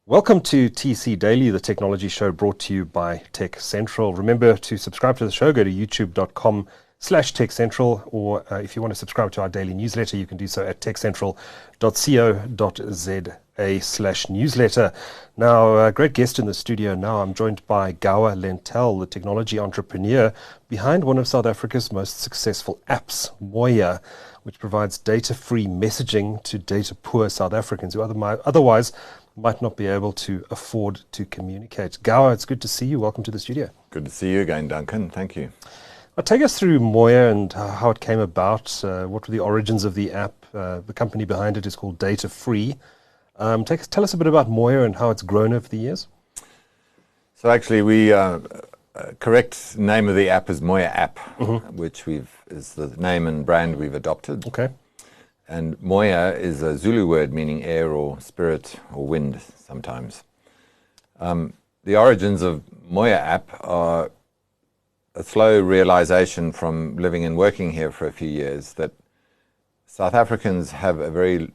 Welcome to TC Daily, the technology show brought to you by TechCentral. Remember to subscribe to the show. Go to youtube.com/TechCentral, or if you want to subscribe to our daily newsletter, you can do so at techcentral.co.za/newsletter. Now, a great guest in the studio now. I'm joined by Gour Lentell, the technology entrepreneur behind one of South Africa's most successful apps, Moya, which provides data-free messaging to data-poor South Africans who otherwise might not be able to afford to communicate. Gour, it's good to see you. Welcome to the studio. Good to see you again, Duncan. Thank you. Take us through Moya and how it came about. What were the origins of the app? The company behind it is called Data Free. Tell us a bit about Moya and how it's grown over the years. So actually, correct name of the app is MoyaApp, which is the name and brand we've adopted. Okay. And Moya is a Zulu word meaning air or spirit or wind sometimes. The origins of MoyaApp are a slow realization from living and working here for a few years that South Africans have a very,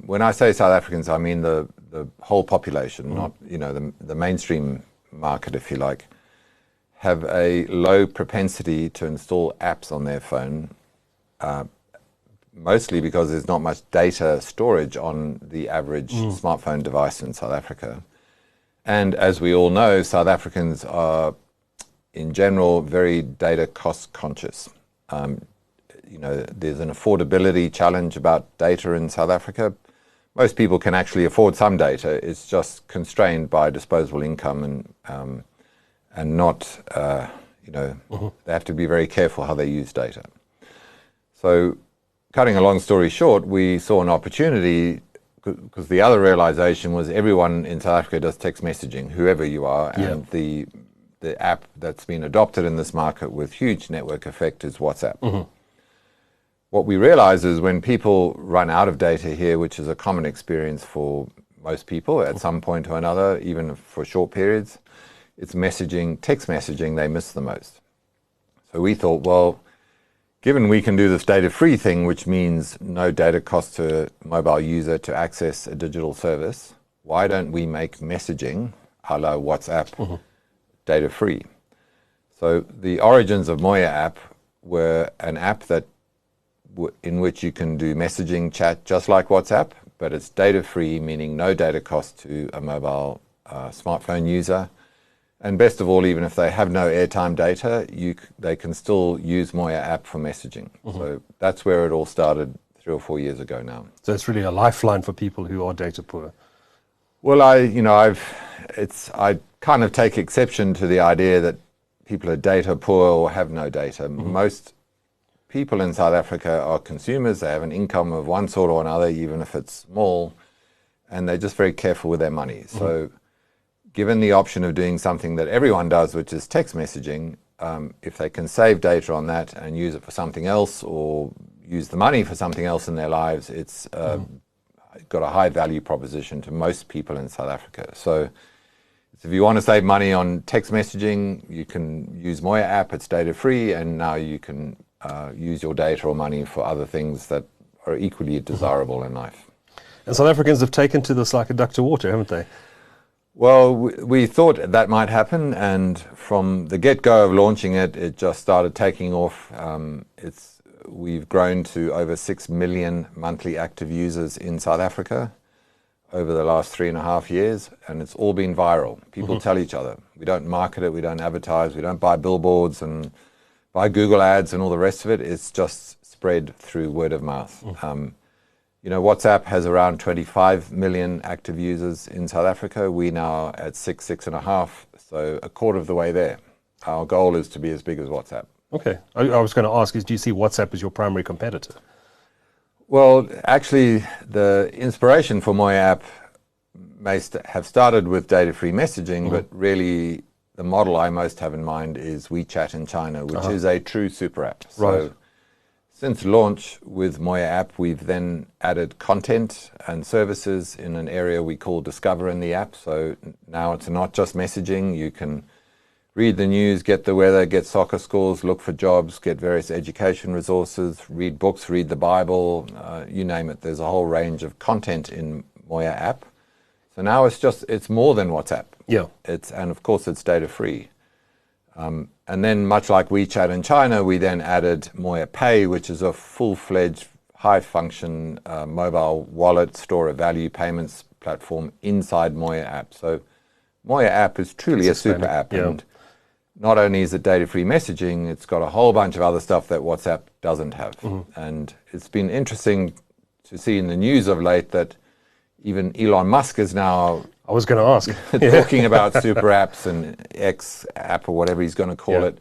when I say South Africans, I mean the whole population, not the mainstream market, if you like, have a low propensity to install apps on their phone. Mostly because there's not much data storage on the average smartphone device in South Africa. And as we all know, South Africans are, in general, very data cost conscious. There's an affordability challenge about data in South Africa. Most people can actually afford some data. It's just constrained by disposable income and not, they have to be very careful how they use data. So, cutting a long story short, we saw an opportunity because the other realization was everyone in South Africa does text messaging, whoever you are, and the app that's been adopted in this market with huge network effect is WhatsApp. What we realize is when people run out of data here, which is a common experience for most people at some point or another, even for short periods, it's text messaging they miss the most. So we thought, well, given we can do this data-free thing, which means no data cost to a mobile user to access a digital service, why don't we make messaging, a la WhatsApp, data-free? So the origins of MoyaApp were an app in which you can do messaging chat just like WhatsApp, but it's data-free, meaning no data cost to a mobile smartphone user. And best of all, even if they have no airtime data, they can still use MoyaApp for messaging. So that's where it all started 3 or 4 years ago now. So it's really a lifeline for people who are data poor. Well, I kind of take exception to the idea that people are data poor or have no data. Most people in South Africa are consumers. They have an income of one sort or another, even if it's small, and they're just very careful with their money. So given the option of doing something that everyone does, which is text messaging, if they can save data on that and use it for something else or use the money for something else in their lives, it's got a high value proposition to most people in South Africa. So if you want to save money on text messaging, you can use MoyaApp. It's data free, and now you can use your data or money for other things that are equally desirable in life. And South Africans have taken to this like a duck to water, haven't they? Well, we thought that might happen, and from the get-go of launching it, it just started taking off. We've grown to over 6 million monthly active users in South Africa over the last 3.5 years, and it's all been viral. People tell each other. We don't market it, we don't advertise, we don't buy billboards and buy Google ads and all the rest of it. It's just spread through word of mouth. WhatsApp has around 25 million active users in South Africa. We now at 6.5, so a quarter of the way there. Our goal is to be as big as WhatsApp. Okay. I was going to ask, do you see WhatsApp as your primary competitor? Well, actually, the inspiration for MoyaApp may have started with data-free messaging, but really the model I most have in mind is WeChat in China, which is a true super app. So since launch with MoyaApp, we've then added content and services in an area we call Discover in the app. So now it's not just messaging. You can read the news, get the weather, get soccer scores, look for jobs, get various education resources, read books, read the Bible, you name it. There's a whole range of content in MoyaApp. So now it's more than WhatsApp. Yeah. And of course it's data free. And then much like WeChat in China, we then added MoyaPay, which is a full-fledged, high-function mobile wallet, store of value payments platform inside MoyaApp. So MoyaApp is truly a super app. Yeah. And not only is it data-free messaging, it's got a whole bunch of other stuff that WhatsApp doesn't have. And it's been interesting to see in the news of late that even Elon Musk is now I was going to ask. talking about super apps and X app or whatever he's going to call it.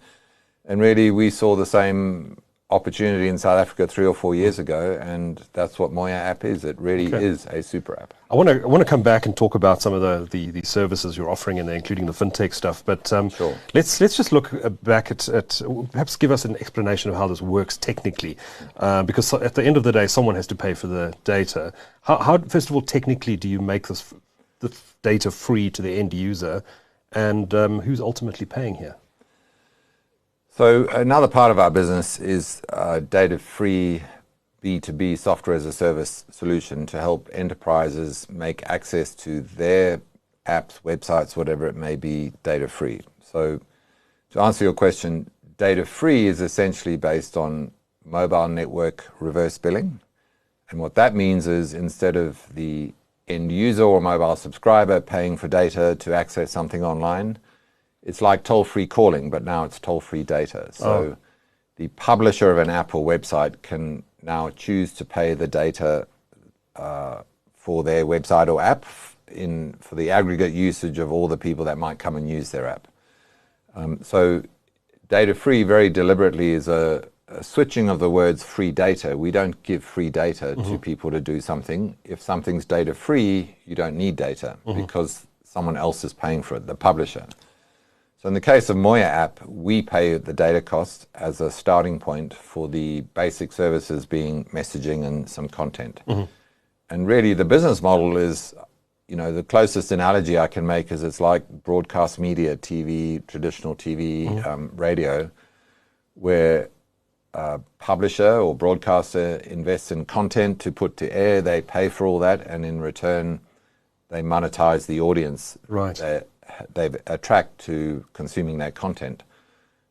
And really, we saw the same opportunity in South Africa 3 or 4 years ago, and that's what MoyaApp is. It really is a super app. I want to come back and talk about some of the services you're offering in there, including the fintech stuff. But Sure. let's just look back at perhaps give us an explanation of how this works technically, because at the end of the day, someone has to pay for the data. How first of all, technically, do you make the data free to the end user, and who's ultimately paying here? So another part of our business is data-free B2B software as a service solution to help enterprises make access to their apps, websites, whatever it may be, data-free. So to answer your question, data-free is essentially based on mobile network reverse billing. And what that means is instead of the end user or mobile subscriber paying for data to access something online, it's like toll-free calling, but now it's toll-free data. So the publisher of an app or website can now choose to pay the data for their website or app for the aggregate usage of all the people that might come and use their app. So data-free very deliberately is a switching of the words free data. We don't give free data to people to do something. If something's data-free, you don't need data because someone else is paying for it, the publisher. So in the case of MoyaApp, we pay the data cost as a starting point for the basic services being messaging and some content. And really the business model is, the closest analogy I can make is it's like broadcast media, TV, traditional TV, radio, where a publisher or broadcaster invests in content to put to air, they pay for all that, and in return they monetize the audience. Right. They attract to consuming that content.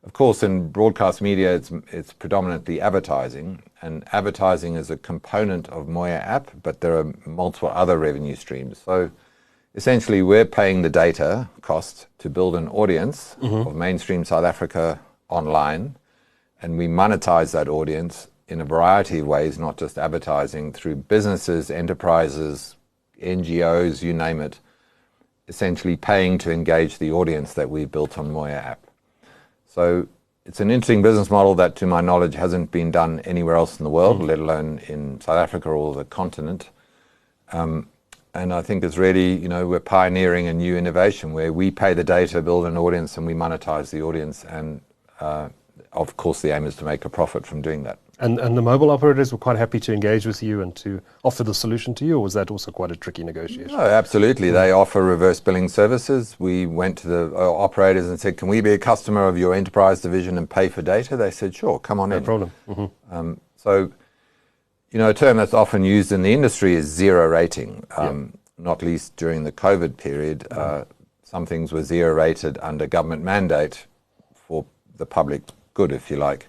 Of course, in broadcast media, it's predominantly advertising, and advertising is a component of MoyaApp, but there are multiple other revenue streams. So essentially, we're paying the data cost to build an audience of mainstream South Africa online, and we monetize that audience in a variety of ways, not just advertising, through businesses, enterprises, NGOs, you name it, essentially paying to engage the audience that we've built on MoyaApp. So it's an interesting business model that, to my knowledge, hasn't been done anywhere else in the world, let alone in South Africa or the continent. And I think it's really, we're pioneering a new innovation where we pay the data, build an audience, and we monetize the audience. And of course, the aim is to make a profit from doing that. And the mobile operators were quite happy to engage with you and to offer the solution to you, or was that also quite a tricky negotiation? No, absolutely. They offer reverse billing services. We went to the operators and said, can we be a customer of your enterprise division and pay for data? They said, sure, come on in. No problem. So, a term that's often used in the industry is zero rating, not least during the COVID period. Some things were zero rated under government mandate for the public good, if you like.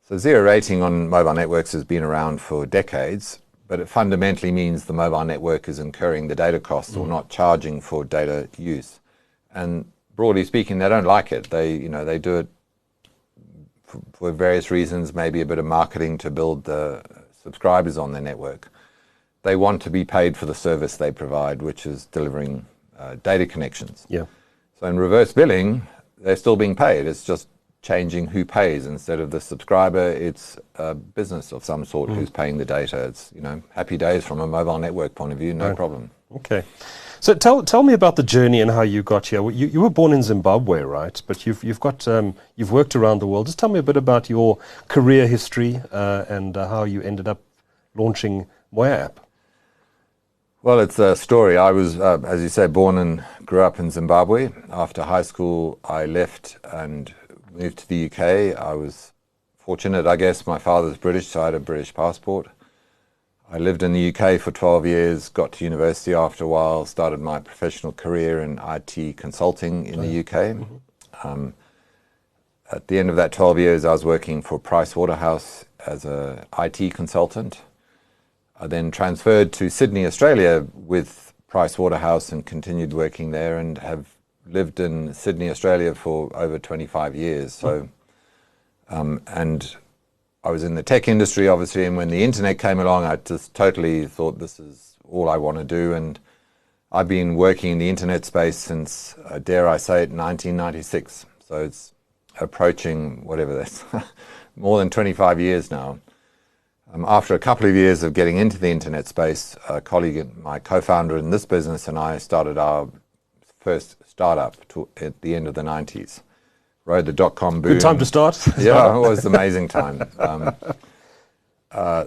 So zero rating on mobile networks has been around for decades, but it fundamentally means the mobile network is incurring the data costs or not charging for data use. And broadly speaking, they don't like it. They do it for various reasons, maybe a bit of marketing to build the subscribers on their network. They want to be paid for the service they provide, which is delivering data connections. Yeah. So in reverse billing, they're still being paid. It's just changing who pays. Instead of the subscriber, it's a business of some sort who's paying the data. It's, happy days from a mobile network point of view, no problem. Okay. So tell me about the journey and how you got here. You were born in Zimbabwe, right? But you've worked around the world. Just tell me a bit about your career history and how you ended up launching MoyaApp. Well, it's a story. I was, as you say, born and grew up in Zimbabwe. After high school, I left and moved to the UK. I was fortunate, I guess. My father's British, so I had a British passport. I lived in the UK for 12 years, got to university after a while, started my professional career in IT consulting in the UK. At the end of that 12 years, I was working for Pricewaterhouse as an IT consultant. I then transferred to Sydney, Australia with Pricewaterhouse and continued working there, and have lived in Sydney, Australia for over 25 years. So, and I was in the tech industry, obviously, and when the internet came along, I just totally thought this is all I want to do. And I've been working in the internet space since, dare I say it, 1996. So it's approaching, whatever that's, more than 25 years now. After a couple of years of getting into the internet space, a colleague, my co-founder in this business, and I started our first startup at the end of the 90s. Rode the dot-com boom. Good time to start. Yeah, it was an amazing time.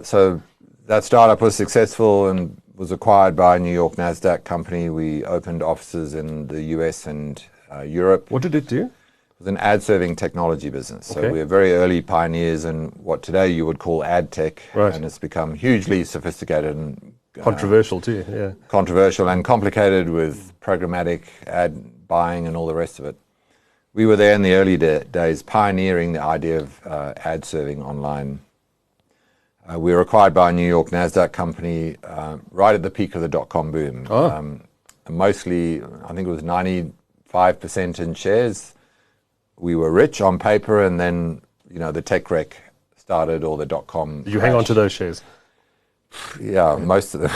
So that startup was successful and was acquired by a New York NASDAQ company. We opened offices in the US and Europe. What did it do? It was an ad-serving technology business. So Okay. we were very early pioneers in what today you would call ad tech. Right. And it's become hugely sophisticated and Controversial too, yeah. controversial and complicated with programmatic ad buying and all the rest of it. We were there in the early days pioneering the idea of ad serving online. We were acquired by a New York NASDAQ company right at the peak of the dot-com boom. Mostly, I think it was 95% in shares. We were rich on paper, and then, you know, the tech wreck started, or the dot-com Did you hang on to those shares? Yeah, most of them.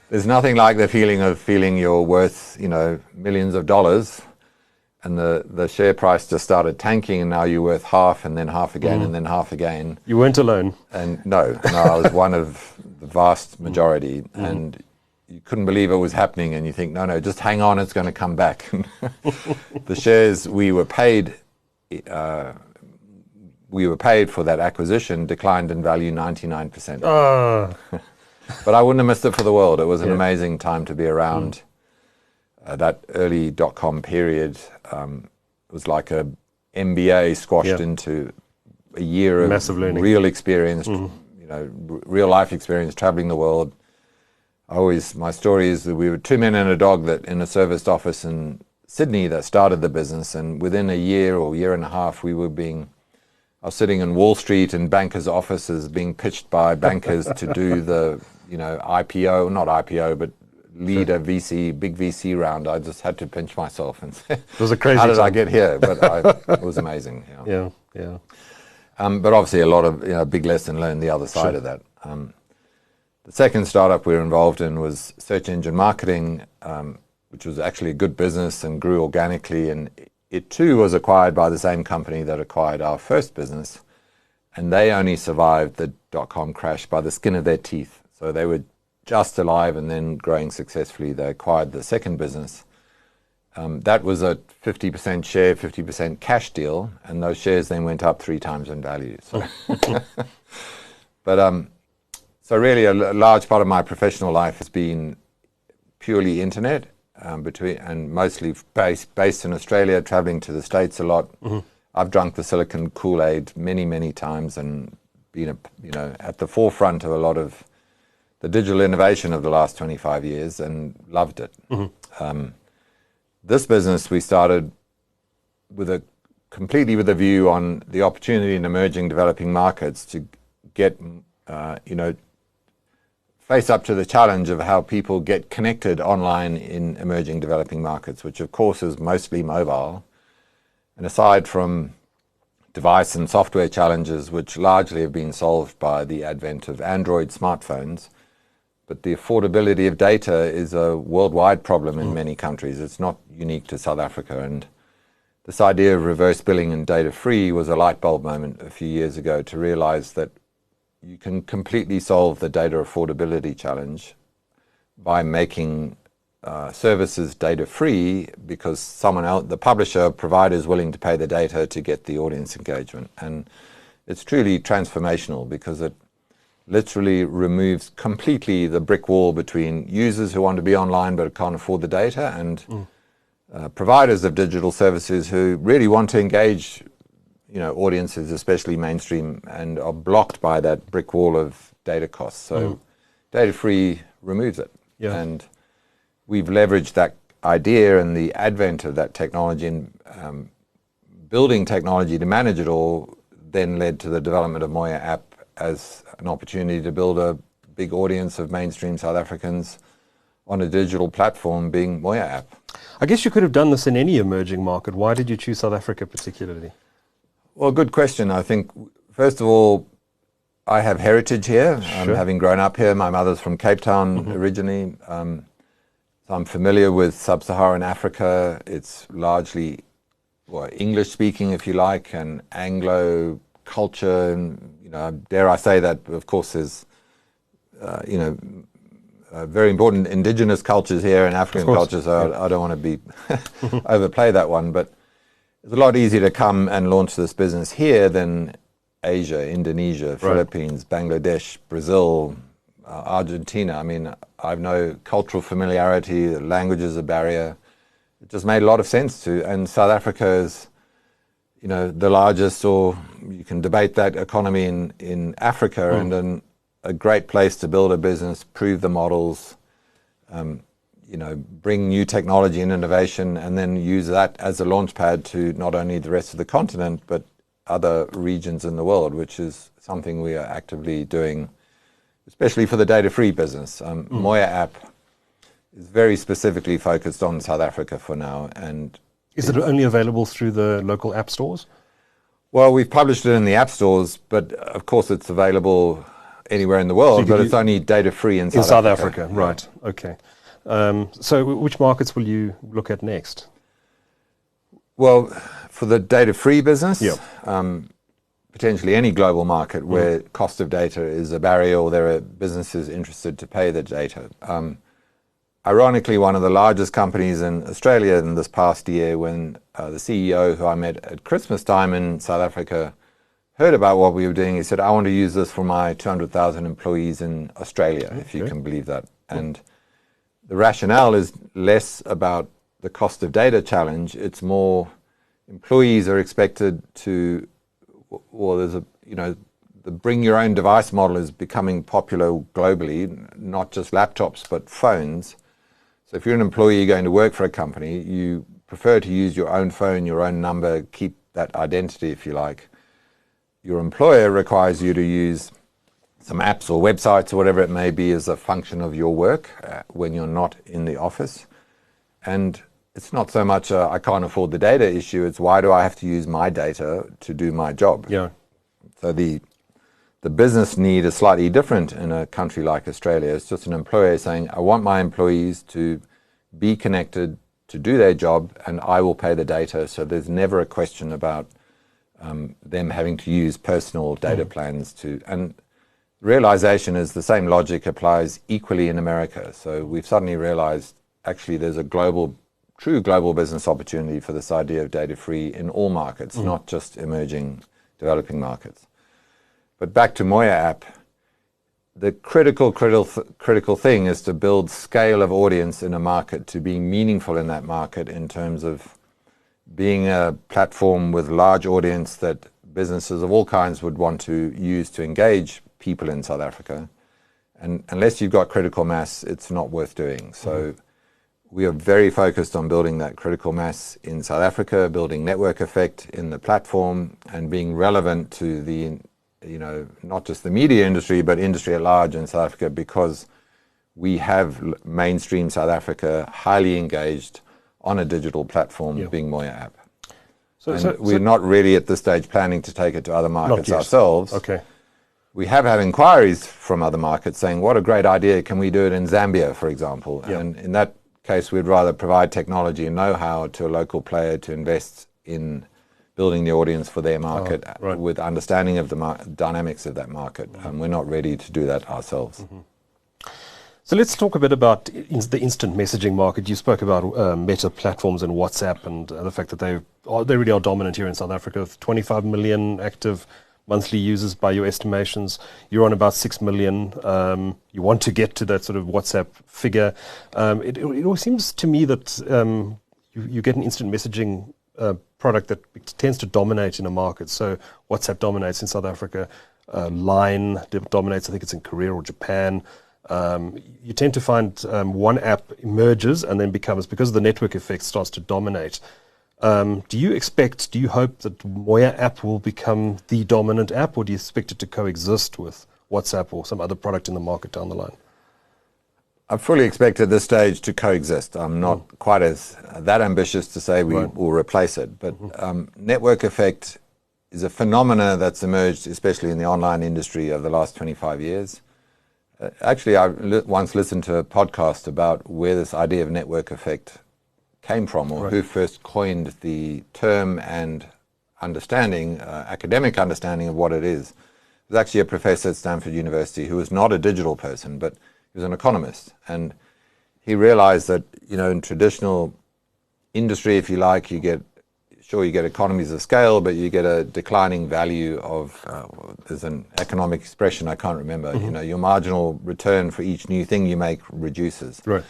There's nothing like the feeling of feeling you're worth, you know, millions of dollars, and the share price just started tanking, and now you're worth half, and then half again, and then half again. You weren't alone. And no, I was one of the vast majority, and you couldn't believe it was happening, and you think, no, just hang on, it's going to come back. The shares we were paid for that acquisition declined in value 99%. But I wouldn't have missed it for the world. It was an amazing time to be around. That early dot-com period was like a MBA squashed into a year of massive learning, real experience, you know, real life experience, traveling the world. My story is that we were two men and a dog that in a serviced office in Sydney that started the business, and within a year or year and a half, I was sitting in Wall Street in bankers' offices being pitched by bankers to do the, you know, IPO, not IPO, but lead a big VC round. I just had to pinch myself and say, it was a crazy how did time. I get here? But it was amazing. Yeah. But obviously a lot of, you know, big lesson learned the other side of that. The second startup we were involved in was search engine marketing, which was actually a good business and grew organically. And it too was acquired by the same company that acquired our first business. And they only survived the dot-com crash by the skin of their teeth. So they were just alive and then growing successfully. They acquired the second business. That was a 50% share, 50% cash deal. And those shares then went up 3 times in value. So, so really a large part of my professional life has been purely internet, and mostly based in Australia, traveling to the States a lot. I've drunk the Silicon Kool-Aid many, many times and been at the forefront of a lot of the digital innovation of the last 25 years and loved it. This business we started completely with a view on the opportunity in emerging developing markets to get, face up to the challenge of how people get connected online in emerging developing markets, which of course is mostly mobile. And aside from device and software challenges, which largely have been solved by the advent of Android smartphones, but the affordability of data is a worldwide problem in many countries. It's not unique to South Africa. And this idea of reverse billing and data free was a light bulb moment a few years ago to realize that you can completely solve the data affordability challenge by making services data free, because someone else, the publisher, provider, is willing to pay the data to get the audience engagement. And it's truly transformational because it literally removes completely the brick wall between users who want to be online but can't afford the data and providers of digital services who really want to engage audiences, especially mainstream, and are blocked by that brick wall of data costs. So data-free removes it. Yeah. And we've leveraged that idea and the advent of that technology and building technology to manage it all then led to the development of MoyaApp as an opportunity to build a big audience of mainstream South Africans on a digital platform, being MoyaApp. I guess you could have done this in any emerging market. Why did you choose South Africa particularly? Well, good question. I think, first of all, I have heritage here. Sure. Having grown up here, my mother's from Cape Town originally. So I'm familiar with sub-Saharan Africa. It's largely English speaking, if you like, and Anglo culture. And, dare I say that, of course, there's, very important indigenous cultures here and African cultures. So I don't want to be overplay that one, but it's a lot easier to come and launch this business here than Asia, Indonesia, Philippines, Bangladesh, Brazil, Argentina. I mean, I've no cultural familiarity, the language is a barrier. It just made a lot of sense to. And South Africa is, the largest, or you can debate that, economy in Africa, and then a great place to build a business, prove the models, bring new technology and innovation, and then use that as a launch pad to not only the rest of the continent, but other regions in the world, which is something we are actively doing, especially for the data-free business. MoyaApp is very specifically focused on South Africa for now. And is it only available through the local app stores? Well, we've published it in the app stores, but of course it's available anywhere in the world, but it's only data-free in South Africa. Right, okay. So which markets will you look at next? Well, for the data-free business, potentially any global market where cost of data is a barrier or there are businesses interested to pay the data. Ironically, one of the largest companies in Australia in this past year, when the CEO who I met at Christmas time in South Africa heard about what we were doing, he said, I want to use this for my 200,000 employees in Australia, if you can believe that. And the rationale is less about the cost of data challenge. It's more employees are expected to, there's the bring your own device model is becoming popular globally, not just laptops, but phones. So if you're an employee going to work for a company, you prefer to use your own phone, your own number, keep that identity, if you like. Your employer requires you to use some apps or websites or whatever it may be as a function of your work when you're not in the office. And it's not so much I can't afford the data issue, it's why do I have to use my data to do my job? Yeah. So the business need is slightly different in a country like Australia. It's just an employer saying, I want my employees to be connected to do their job and I will pay the data. So there's never a question about them having to use personal data plans to, and realization is the same logic applies equally in America. So we've suddenly realized actually there's a true global business opportunity for this idea of data-free in all markets, not just emerging, developing markets. But back to MoyaApp, the critical thing is to build scale of audience in a market, to be meaningful in that market in terms of being a platform with large audience that businesses of all kinds would want to use to engage people in South Africa. And unless you've got critical mass, it's not worth doing. So we are very focused on building that critical mass in South Africa, building network effect in the platform, and being relevant to the, not just the media industry, but industry at large in South Africa, because we have mainstream South Africa highly engaged on a digital platform, being MoyaApp. So we're not really at this stage planning to take it to other markets ourselves. Okay. We have had inquiries from other markets saying, what a great idea, can we do it in Zambia, for example? And in that case, we'd rather provide technology and know-how to a local player to invest in building the audience for their market with understanding of the dynamics of that market. We're not ready to do that ourselves. So let's talk a bit about the instant messaging market. You spoke about Meta platforms and WhatsApp and the fact that they really are dominant here in South Africa, with 25 million active monthly users by your estimations. You're on about 6 million. You want to get to that sort of WhatsApp figure. It always seems to me that you get an instant messaging product that tends to dominate in a market. So WhatsApp dominates in South Africa. Line dominates. I think it's in Korea or Japan. You tend to find one app emerges and then becomes, because of the network effect, starts to dominate. Do you hope that MoyaApp will become the dominant app, or do you expect it to coexist with WhatsApp or some other product in the market down the line? I fully expect at this stage to coexist. I'm not quite that ambitious to say we will replace it, but network effect is a phenomena that's emerged, especially in the online industry, over the last 25 years. Actually, I once listened to a podcast about where this idea of network effect came from, or who first coined the term and understanding, academic understanding of what it is. It was actually a professor at Stanford University who was not a digital person, but he was an economist. And he realized that, in traditional industry, if you like, you get economies of scale, but you get a declining value of, there's an economic expression, I can't remember, your marginal return for each new thing you make reduces. Right.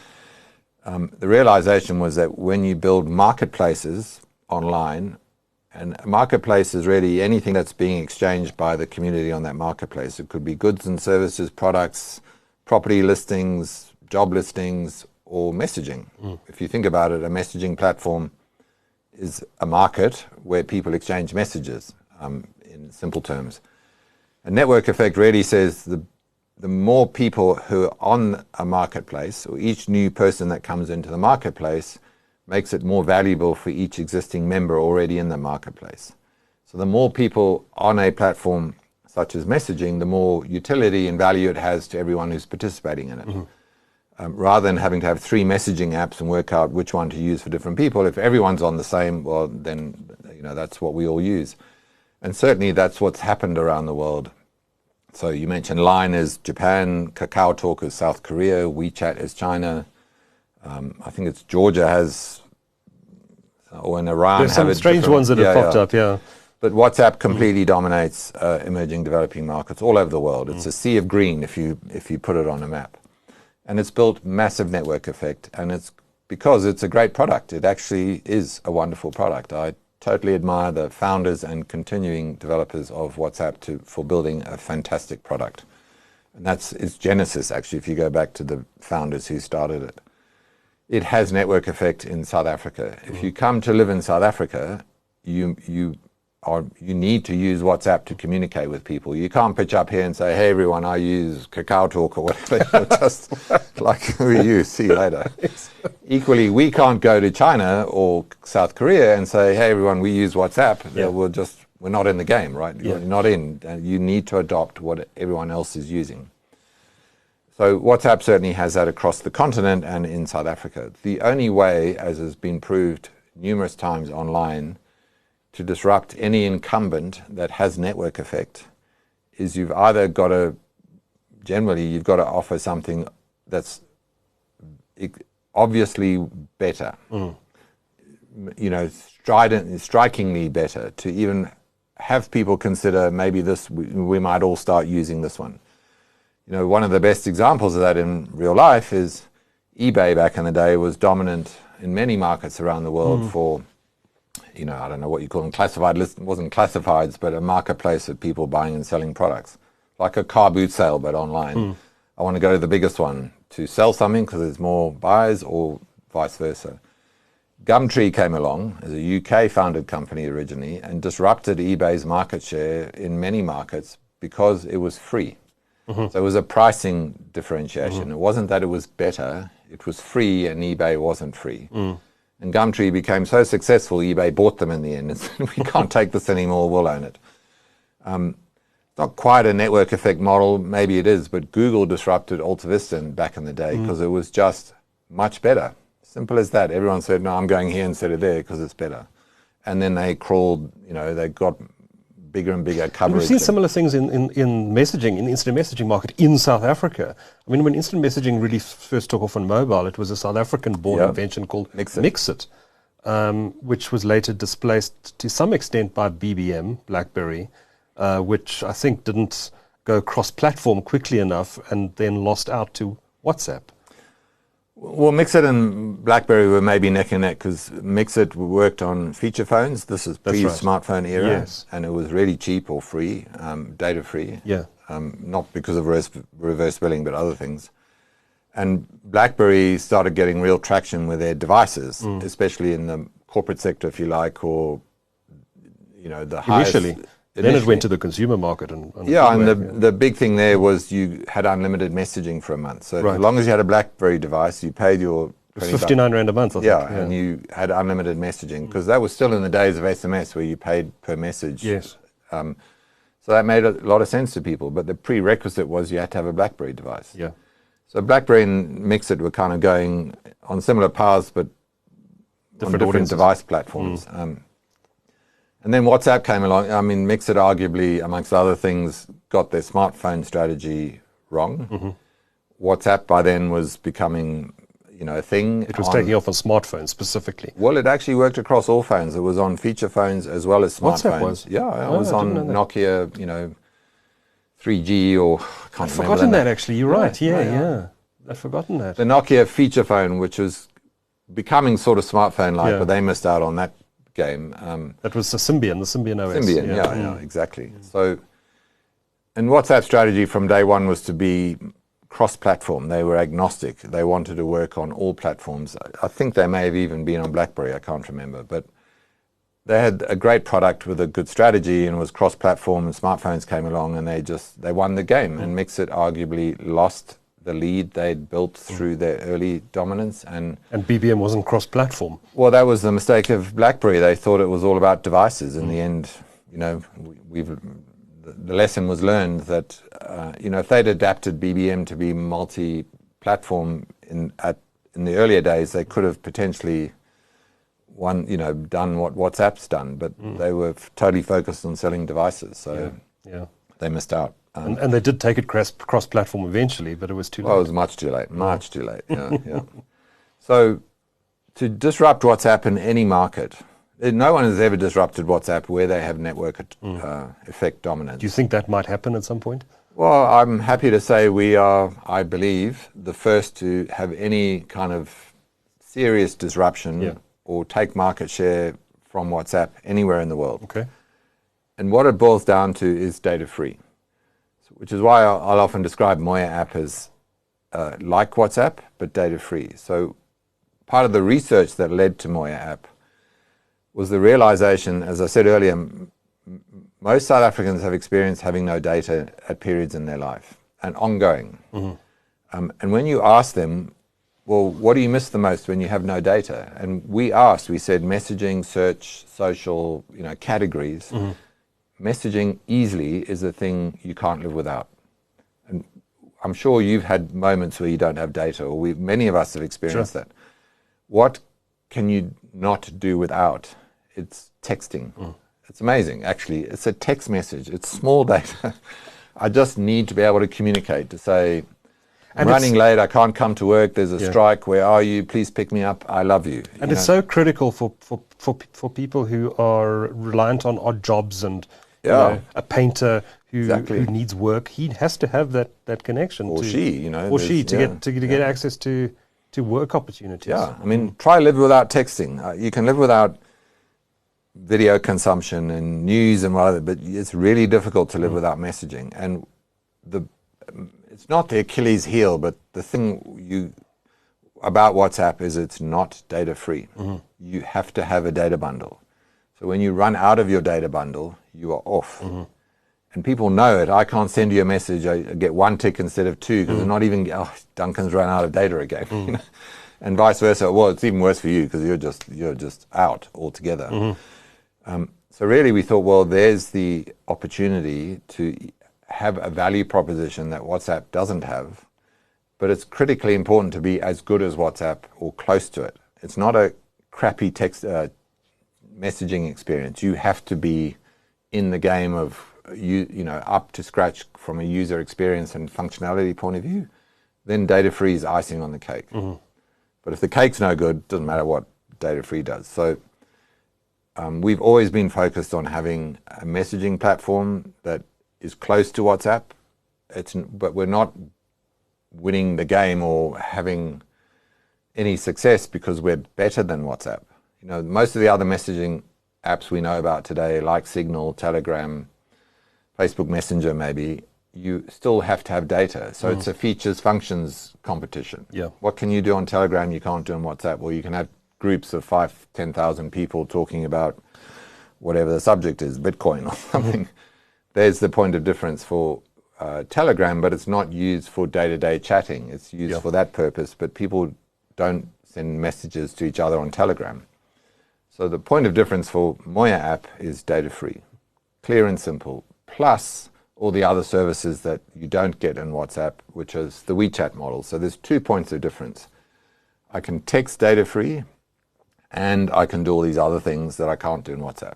The realization was that when you build marketplaces online, and a marketplace is really anything that's being exchanged by the community on that marketplace. It could be goods and services, products, property listings, job listings, or messaging. If you think about it, a messaging platform is a market where people exchange messages, in simple terms. A network effect really says the more people who are on a marketplace, or each new person that comes into the marketplace, makes it more valuable for each existing member already in the marketplace. So the more people on a platform such as messaging, the more utility and value it has to everyone who's participating in it. Rather than having to have 3 messaging apps and work out which one to use for different people, if everyone's on the same, well, then that's what we all use. And certainly that's what's happened around the world. So you mentioned Line is Japan, KakaoTalk is South Korea, WeChat is China. I think it's Georgia has, or in Iran. There's some strange ones that have popped up, yeah. But WhatsApp completely dominates emerging developing markets all over the world. It's a sea of green if you put it on a map. And it's built massive network effect, and it's because it's a great product. It actually is a wonderful product. I totally admire the founders and continuing developers of WhatsApp for building a fantastic product. And that's its genesis, actually, if you go back to the founders who started it. It has network effect in South Africa. If you come to live in South Africa, you need to use WhatsApp to communicate with people. You can't pitch up here and say, hey, everyone, I use KakaoTalk or whatever. Just like who are you? See you later. Equally, we can't go to China or South Korea and say, hey, everyone, we use WhatsApp. Yeah. We're not in the game, right? Yeah. You're not in. You need to adopt what everyone else is using. So WhatsApp certainly has that across the continent and in South Africa. The only way, as has been proved numerous times online, to disrupt any incumbent that has network effect is you've got to offer something that's obviously better, strikingly better, to even have people consider maybe we might all start using this one. One of the best examples of that in real life is eBay back in the day was dominant in many markets around the world for, I don't know what you call them, classified list. It wasn't classifieds, but a marketplace of people buying and selling products. Like a car boot sale, but online. I want to go to the biggest one to sell something because there's more buyers, or vice versa. Gumtree came along as a UK-founded company originally and disrupted eBay's market share in many markets because it was free. So it was a pricing differentiation. It wasn't that it was better, it was free and eBay wasn't free. And Gumtree became so successful, eBay bought them in the end and said, we can't take this anymore, we'll own it. Not quite a network effect model, maybe it is, but Google disrupted AltaVista back in the day because it was just much better. Simple as that. Everyone said, no, I'm going here instead of there because it's better. And then they crawled, they got bigger and bigger coverage. We've seen similar things in messaging, in the instant messaging market in South Africa. I mean, when instant messaging really first took off on mobile, it was a South African-born invention called Mixit, which was later displaced to some extent by BBM, BlackBerry, which I think didn't go cross-platform quickly enough and then lost out to WhatsApp. Well, Mixit and BlackBerry were maybe neck and neck because Mixit worked on feature phones. This is pre-smartphone era, Yes. and it was really cheap or free, data free. Yeah. Not because of reverse billing, but other things. And BlackBerry started getting real traction with their devices, especially in the corporate sector, if you like, or the highest. Initially. Then it went to the consumer market. And the big thing there was you had unlimited messaging for a month. So as long as you had a BlackBerry device, you paid your 59 Rand a month, I think. Yeah, and you had unlimited messaging, because that was still in the days of SMS where you paid per message. Yes. So that made a lot of sense to people, but the prerequisite was you had to have a BlackBerry device. Yeah. So BlackBerry and Mixit were kind of going on similar paths, but different device platforms. And then WhatsApp came along. I mean, Mixit arguably, amongst other things, got their smartphone strategy wrong. WhatsApp by then was becoming, a thing. It was taking off on smartphones specifically. Well, it actually worked across all phones. It was on feature phones as well as smartphones. WhatsApp was? Yeah, it was on Nokia, 3G or I can't remember. I've forgotten that actually. You're right. Yeah. I've forgotten that. The Nokia feature phone, which was becoming sort of smartphone-like, but they missed out on that game. That was the Symbian OS. Symbian, yeah, exactly. So, and WhatsApp's strategy from day one was to be cross-platform. They were agnostic. They wanted to work on all platforms. I think they may have even been on BlackBerry. I can't remember, but they had a great product with a good strategy, and it was cross-platform. And smartphones came along, and they won the game. And Mixit arguably lost the lead they'd built through their early dominance. And BBM wasn't cross-platform. Well, that was the mistake of BlackBerry. They thought it was all about devices. In the end, the lesson was learned that if they'd adapted BBM to be multi-platform in the earlier days, they could have potentially done what WhatsApp's done. But they were totally focused on selling devices, so they missed out. And they did take it cross-platform eventually, but it was too late. Well, it was much too late. Much too late. Yeah. So to disrupt WhatsApp in any market, no one has ever disrupted WhatsApp where they have network effect dominance. Do you think that might happen at some point? Well, I'm happy to say we are, I believe, the first to have any kind of serious disruption or take market share from WhatsApp anywhere in the world. Okay. And what it boils down to is data-free, which is why I'll often describe MoyaApp as like WhatsApp, but data-free. So part of the research that led to MoyaApp was the realization, as I said earlier, most South Africans have experienced having no data at periods in their life and ongoing. And when you ask them, well, what do you miss the most when you have no data? And we said messaging, search, social, categories. Messaging easily is a thing you can't live without. And I'm sure you've had moments where you don't have data, or many of us have experienced that. What can you not do without? It's texting. It's amazing, actually. It's a text message. It's small data. I just need to be able to communicate, to say, I'm running late, I can't come to work, there's a strike, where are you? Please pick me up, I love you. And it's so critical for people who are reliant on odd jobs and a painter who needs work. He has to have that connection. Or she, to get access to work opportunities. Yeah, I mean, try live without texting. You can live without video consumption and news and whatever, but it's really difficult to live without messaging. And it's not the Achilles heel, but the thing about WhatsApp is it's not data free. You have to have a data bundle. So when you run out of your data bundle, you are off. And people know it. I can't send you a message. I get one tick instead of two, because they're not even, Duncan's run out of data again. And vice versa. Well, it's even worse for you, because you're just out altogether. So really we thought, well, there's the opportunity to have a value proposition that WhatsApp doesn't have, but it's critically important to be as good as WhatsApp or close to it. It's not a crappy text messaging experience. You have to be in the game of up to scratch from a user experience and functionality point of view. Then data free is icing on the cake. But if the cake's no good, it doesn't matter what data free does. So we've always been focused on having a messaging platform that is close to WhatsApp. But we're not winning the game or having any success because we're better than WhatsApp. Most of the other messaging apps we know about today, like Signal, Telegram, Facebook Messenger maybe, you still have to have data. So it's a features, functions competition. Yeah. What can you do on Telegram you can't do on WhatsApp? Well, you can have groups of 5,000, 10,000 people talking about whatever the subject is, Bitcoin or something. There's the point of difference for Telegram, but it's not used for day-to-day chatting. It's used for that purpose, but people don't send messages to each other on Telegram. So the point of difference for MoyaApp is data-free, clear and simple, plus all the other services that you don't get in WhatsApp, which is the WeChat model. So there's 2 points of difference. I can text data-free, and I can do all these other things that I can't do in WhatsApp.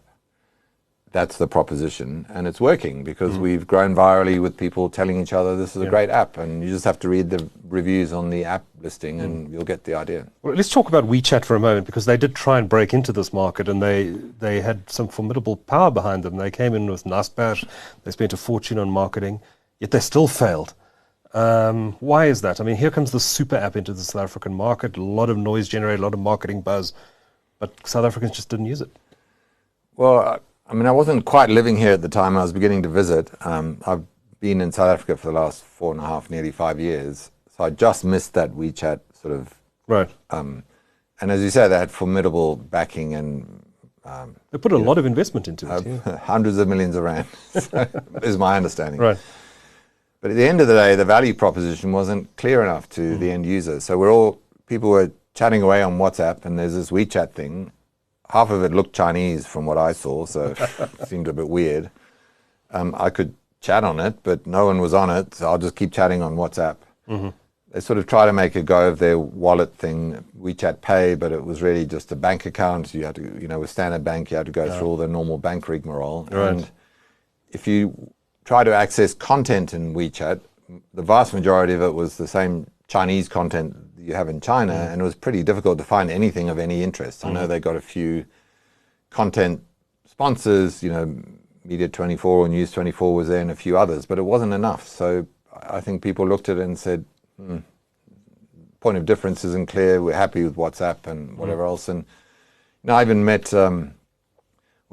That's the proposition, and it's working because we've grown virally with people telling each other this is a great app, and you just have to read the reviews on the app listing and you'll get the idea. Well, let's talk about WeChat for a moment, because they did try and break into this market, and they had some formidable power behind them. They came in with Naspers, they spent a fortune on marketing, yet they still failed. Why is that? I mean, here comes the super app into the South African market, a lot of noise generated, a lot of marketing buzz, but South Africans just didn't use it. Well, I mean, I wasn't quite living here at the time. I was beginning to visit. I've been in South Africa for the last 4.5, nearly 5 years. So I just missed that WeChat sort of. Right. And as you say, they had formidable backing and. They put a lot of investment into it. Hundreds of millions of rand, is my understanding. Right. But at the end of the day, the value proposition wasn't clear enough to the end user. So people were chatting away on WhatsApp, and there's this WeChat thing. Half of it looked Chinese from what I saw, so it seemed a bit weird. I could chat on it, but no one was on it, so I'll just keep chatting on WhatsApp. They sort of try to make a go of their wallet thing, WeChat Pay, but it was really just a bank account. You had to, with Standard Bank, you had to go through all the normal bank rigmarole. Right. And if you try to access content in WeChat, the vast majority of it was the same Chinese content you have in China, and it was pretty difficult to find anything of any interest. I know they got a few content sponsors, Media24 or News24 was there, and a few others, but it wasn't enough. So I think people looked at it and said, point of difference isn't clear, we're happy with WhatsApp and whatever else. And I even met, when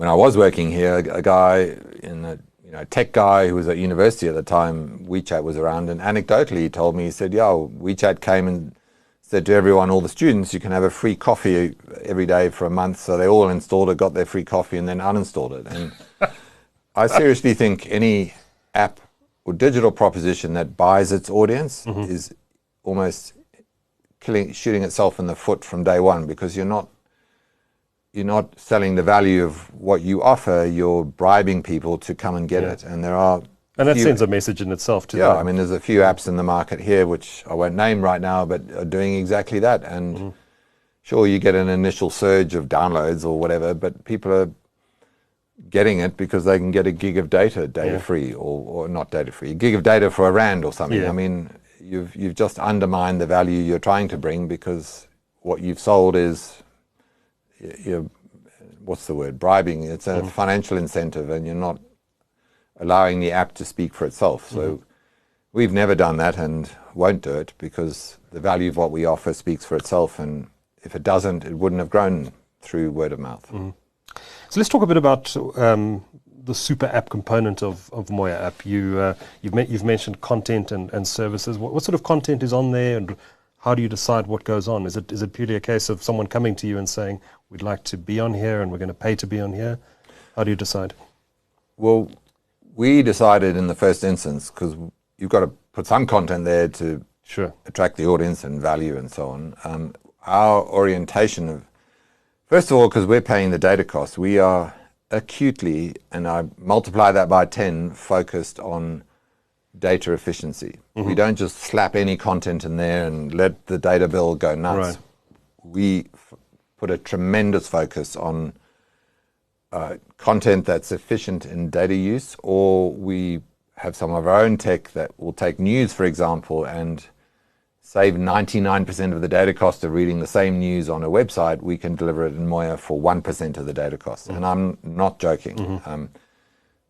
I was working here, a guy tech guy who was at university at the time. WeChat was around, and anecdotally he told me, he said, WeChat came and said to everyone, all the students, you can have a free coffee every day for a month. So they all installed it, got their free coffee, and then uninstalled it. And I seriously think any app or digital proposition that buys its audience is almost shooting itself in the foot from day one, because you're not selling the value of what you offer, you're bribing people to come and get it. And that sends a message in itself to them. Yeah, I mean, there's a few apps in the market here, which I won't name right now, but are doing exactly that. And sure, you get an initial surge of downloads or whatever, but people are getting it because they can get a gig of data free, or not data free, a gig of data for R1 or something. I mean, you've just undermined the value you're trying to bring, because what you've sold is, what's the word, bribing. It's a financial incentive, and you're not allowing the app to speak for itself. So we've never done that and won't do it, because the value of what we offer speaks for itself, and if it doesn't, it wouldn't have grown through word of mouth. So let's talk a bit about the super app component of MoyaApp. You've mentioned content and services. What sort of content is on there, and how do you decide what goes on? Is it purely a case of someone coming to you and saying, we'd like to be on here and we're going to pay to be on here? How do you decide? Well, we decided in the first instance, because you've got to put some content there to attract the audience and value and so on. Our orientation first of all, because we're paying the data costs, we are acutely, and I multiply that by 10, focused on data efficiency. We don't just slap any content in there and let the data bill go nuts. We put a tremendous focus on content that's efficient in data use, or we have some of our own tech that will take news, for example, and save 99% of the data cost of reading the same news on a website. We can deliver it in Moya for 1% of the data cost. And I'm not joking.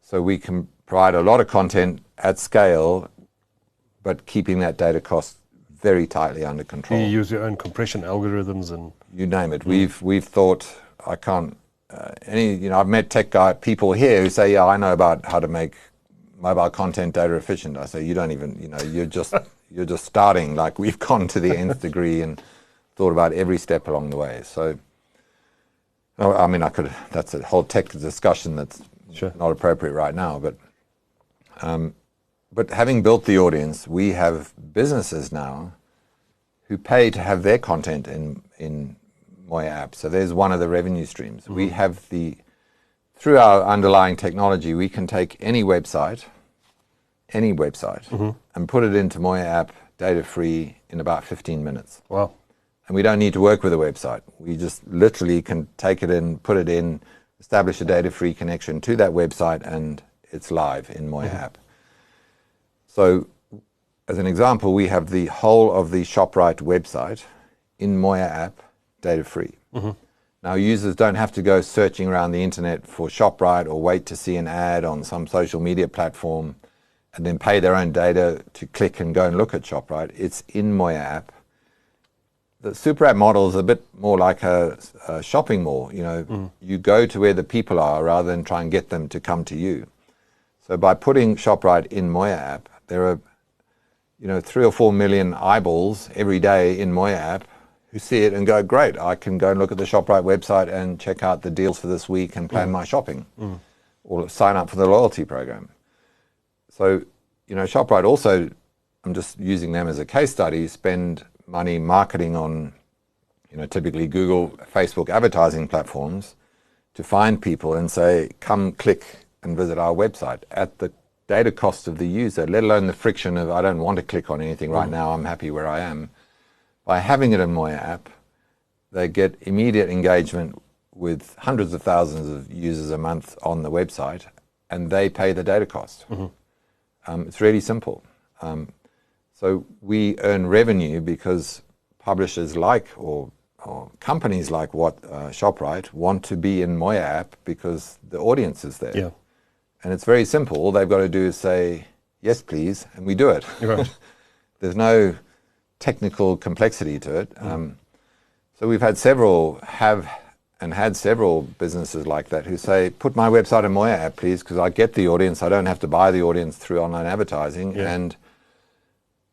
So we can provide a lot of content at scale, but keeping that data cost very tightly under Do control. you use your own compression algorithms and You name it. We've thought, I can't I've met tech people here who say, yeah, I know about how to make mobile content data efficient. I say, you don't even, you're just starting. Like, we've gone to the nth degree and thought about every step along the way. So, I mean, that's a whole tech discussion that's not appropriate right now. But having built the audience, we have businesses now who pay to have their content in MoyaApp. So there's one of the revenue streams. We have through our underlying technology, we can take any website, and put it into MoyaApp data-free in about 15 minutes. wow. And we don't need to work with a website. We just literally can take it in, put it in, establish a data-free connection to that website, and it's live in MoyaApp. So, as an example, we have the whole of the ShopRite website in MoyaApp data-free. Now, users don't have to go searching around the internet for ShopRite or wait to see an ad on some social media platform and then pay their own data to click and go and look at ShopRite. It's in MoyaApp. The super app model is a bit more like a shopping mall. You go to where the people are rather than try and get them to come to you. So by putting ShopRite in MoyaApp, there are 3 or 4 million eyeballs every day in MoyaApp who see it and go, great, I can go and look at the ShopRite website and check out the deals for this week and plan my shopping, or sign up for the loyalty program. So, ShopRite also, I'm just using them as a case study, spend money marketing on, typically Google, Facebook advertising platforms to find people and say, come click and visit our website at the data cost of the user, let alone the friction of, I don't want to click on anything right now, I'm happy where I am. By having it in MoyaApp, they get immediate engagement with hundreds of thousands of users a month on the website, and they pay the data cost. It's really simple. So we earn revenue because publishers or companies like ShopRite want to be in MoyaApp because the audience is there. Yeah. And it's very simple. All they've got to do is say, yes, please, and we do it. Right. There's no technical complexity to it. So we've had several businesses like that who say, put my website in MoyaApp, please, because I get the audience. I don't have to buy the audience through online advertising. Yeah. And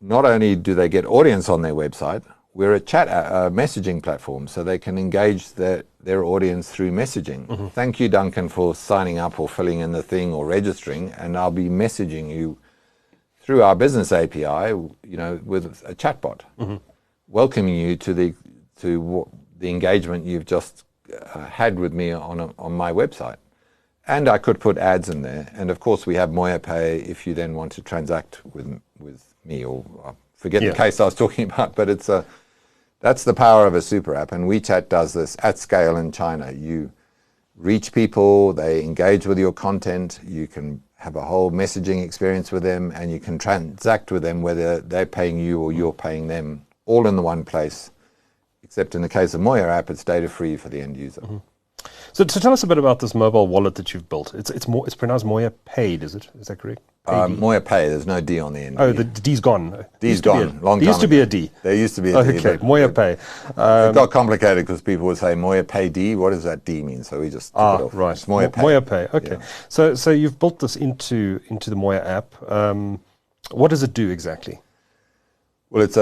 not only do they get audience on their website, we're a chat messaging platform, so they can engage their audience through messaging. Thank you, Duncan, for signing up or filling in the thing or registering, and I'll be messaging you through our business API, with a chatbot, welcoming you to the engagement you've just had with me on my website. And I could put ads in there. And of course, we have MoyaPay if you then want to transact with me, or I forget the case I was talking about, but that's the power of a super app. And WeChat does this at scale in China. You reach people, they engage with your content, you can have a whole messaging experience with them, and you can transact with them whether they're paying you or you're paying them, all in the one place. Except in the case of MoyaApp, it's data-free for the end user. So tell us a bit about this mobile wallet that you've built. It's pronounced MoyaPay, is it? Is that correct? MoyaPay, there's no D on the end. Oh, the D's gone. D's gone, long time There used to be a D. There used to be a D. Okay, MoyaPay. It got complicated because people would say MoyaPay D. What does that D mean? So we just took it off. Right. It's MoyaPay. MoyaPay, okay. Yeah. So you've built this into the Moya app. What does it do exactly? Well, it's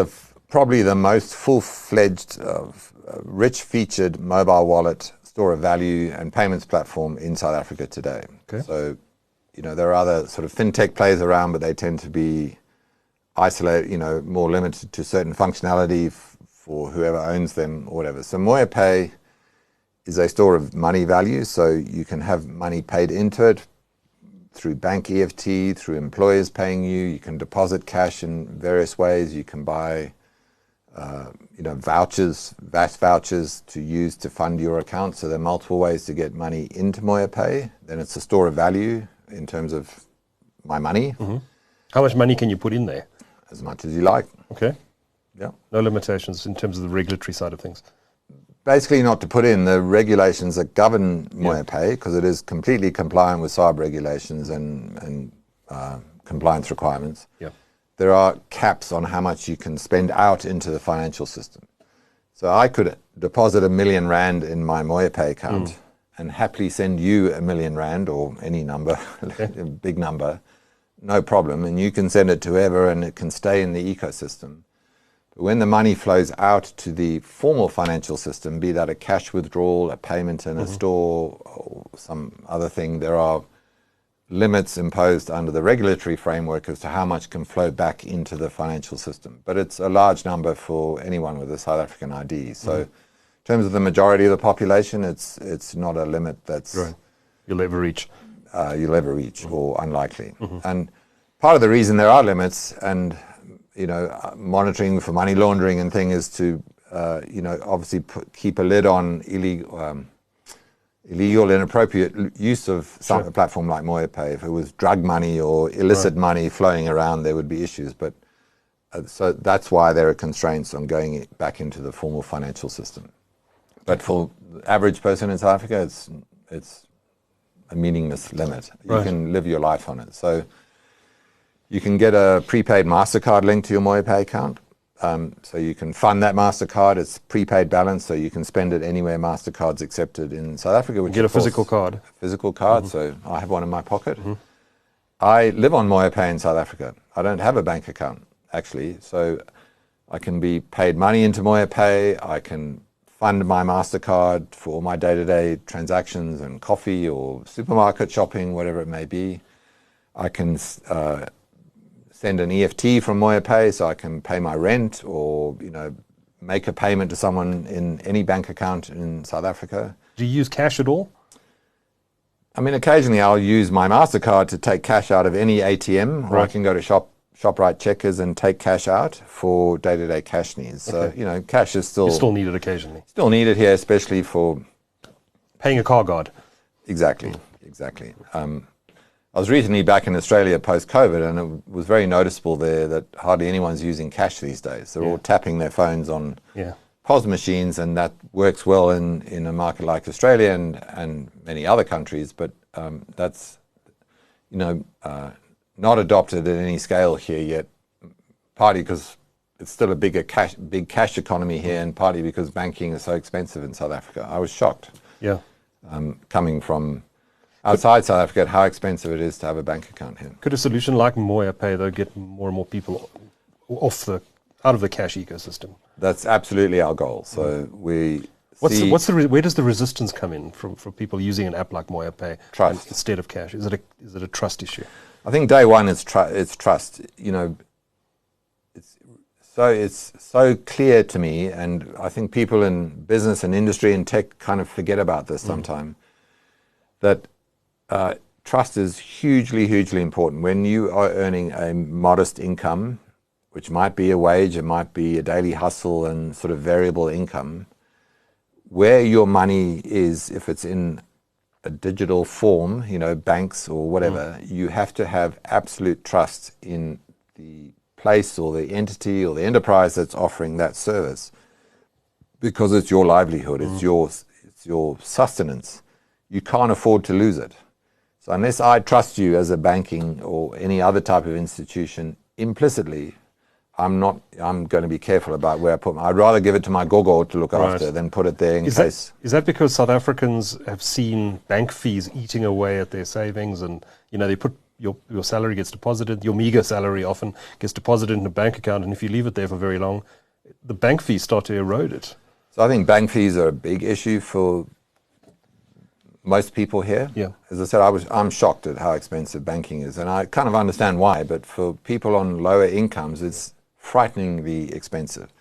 probably the most full-fledged, rich-featured mobile wallet, store of value and payments platform in South Africa today. Okay. So, there are other sort of fintech players around, but they tend to be isolated, more limited to certain functionality for whoever owns them or whatever. So MoyaPay is a store of money value, so you can have money paid into it through bank EFT, through employers paying you. You can deposit cash in various ways. You can buy vouchers, VAT vouchers to use to fund your account. So there are multiple ways to get money into MoyaPay. Then it's a store of value in terms of my money. How much money can you put in there? As much as you like. Okay. Yeah. No limitations in terms of the regulatory side of things. Basically not to put in the regulations that govern MoyaPay, because it is completely compliant with cyber regulations and compliance requirements. Yeah. there are caps on how much you can spend out into the financial system. So I could deposit R1 million in my MoyaPay account and happily send you R1 million or any number, a big number, no problem. And you can send it to whoever and it can stay in the ecosystem. But when the money flows out to the formal financial system, be that a cash withdrawal, a payment in a store, or some other thing, there are limits imposed under the regulatory framework as to how much can flow back into the financial system. But it's a large number for anyone with a South African ID. So in terms of the majority of the population, it's not a limit that's you'll ever reach. Or unlikely. And part of the reason there are limits and monitoring for money laundering and thing is to obviously keep a lid on illegal, inappropriate use of a platform like MoyaPay. If it was drug money or illicit money flowing around, there would be issues. But so that's why there are constraints on going back into the formal financial system. But for the average person in South Africa, it's a meaningless limit. You can live your life on it. So you can get a prepaid MasterCard linked to your MoyaPay account. So you can fund that MasterCard. It's prepaid balance, so you can spend it anywhere MasterCard's accepted in South Africa. Which get a physical card. Physical card, so I have one in my pocket. I live on MoyaPay in South Africa. I don't have a bank account, actually. So I can be paid money into MoyaPay. I can fund my MasterCard for all my day-to-day transactions and coffee or supermarket shopping, whatever it may be. I can send an EFT from MoyaPay, so I can pay my rent or make a payment to someone in any bank account in South Africa. Do you use cash at all? I mean, occasionally I'll use my MasterCard to take cash out of any ATM, or I can go to ShopRite Checkers and take cash out for day-to-day cash needs. So cash is still needed occasionally. Still needed here, especially for paying a car guard. Exactly. I was recently back in Australia post-COVID, and it was very noticeable there that hardly anyone's using cash these days. They're all tapping their phones on POS machines, and that works well in a market like Australia and many other countries. But that's not adopted at any scale here yet. Partly because it's still a big cash economy here, and partly because banking is so expensive in South Africa. I was shocked. Coming from outside South Africa at how expensive it is to have a bank account here. Could a solution like MoyaPay, though, get more and more people out of the cash ecosystem? That's absolutely our goal. So where does the resistance come in from people using an app like MoyaPay instead of cash? Is it a trust issue? I think day one it's trust. It's so clear to me, and I think people in business and industry and tech kind of forget about this sometimes, that trust is hugely, hugely important. When you are earning a modest income, which might be a wage, it might be a daily hustle and sort of variable income, where your money is, if it's in a digital form, banks or whatever, you have to have absolute trust in the place or the entity or the enterprise that's offering that service, because it's your livelihood, it's your sustenance. You can't afford to lose it. So unless I trust you as a banking or any other type of institution implicitly, I'm going to be careful about where I put I'd rather give it to my gogo to look after than put it there in case. Is that because South Africans have seen bank fees eating away at their savings, and they put your salary gets deposited, your meager salary often gets deposited in a bank account, and if you leave it there for very long, the bank fees start to erode it? So I think bank fees are a big issue for most people here. As I said, I'm shocked at how expensive banking is, and I kind of understand why, but for people on lower incomes, it's frighteningly expensive.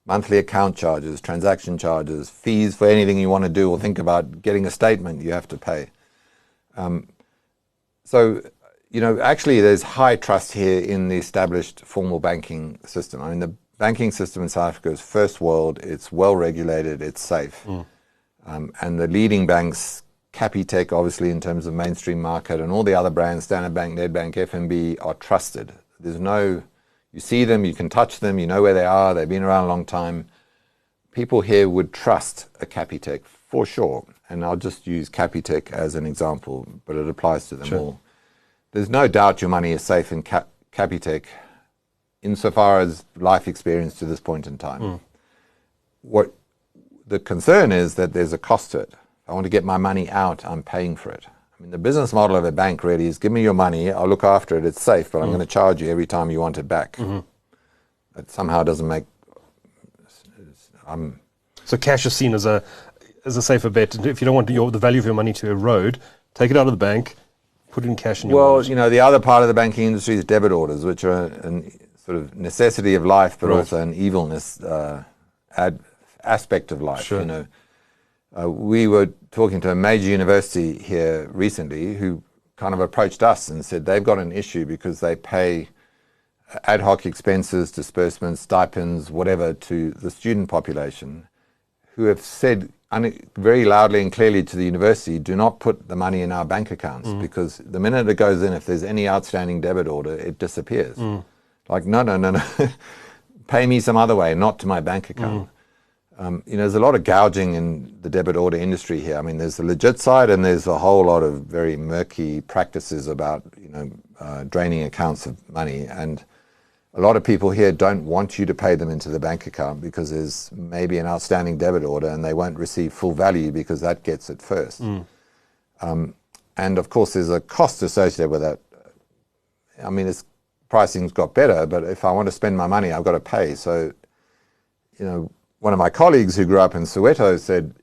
Monthly account charges, transaction charges, fees for anything you want to do or think about, getting a statement you have to pay. Actually there's high trust here in the established formal banking system. I mean, the banking system in South Africa is first world, it's well regulated, it's safe. And the leading banks, Capitec, obviously, in terms of mainstream market, and all the other brands, Standard Bank, Nedbank, FNB, are trusted. You see them, you can touch them, you know where they are, they've been around a long time. People here would trust a Capitec for sure. And I'll just use Capitec as an example, but it applies to them all. There's no doubt your money is safe in Capitec insofar as life experience to this point in time. What the concern is that there's a cost to it. If I want to get my money out, I'm paying for it. I mean, the business model of a bank really is give me your money, I'll look after it, it's safe, but I'm going to charge you every time you want it back. It somehow doesn't make... So cash is seen as a safer bet. If you don't want the value of your money to erode, take it out of the bank, put it in cash in your wallet. Well, the other part of the banking industry is debit orders, which are a sort of necessity of life, but also an evilness aspect of life. Sure. We were talking to a major university here recently who kind of approached us and said they've got an issue because they pay ad hoc expenses, disbursements, stipends, whatever, to the student population, who have said very loudly and clearly to the university, do not put the money in our bank accounts, because the minute it goes in, if there's any outstanding debit order, it disappears. Like, no. Pay me some other way, not to my bank account. There's a lot of gouging in the debit order industry here. I mean, there's the legit side and there's a whole lot of very murky practices about, draining accounts of money. And a lot of people here don't want you to pay them into the bank account because there's maybe an outstanding debit order and they won't receive full value because that gets it first. And of course, there's a cost associated with that. I mean, pricing's got better, but if I want to spend my money, I've got to pay. So, one of my colleagues who grew up in Soweto said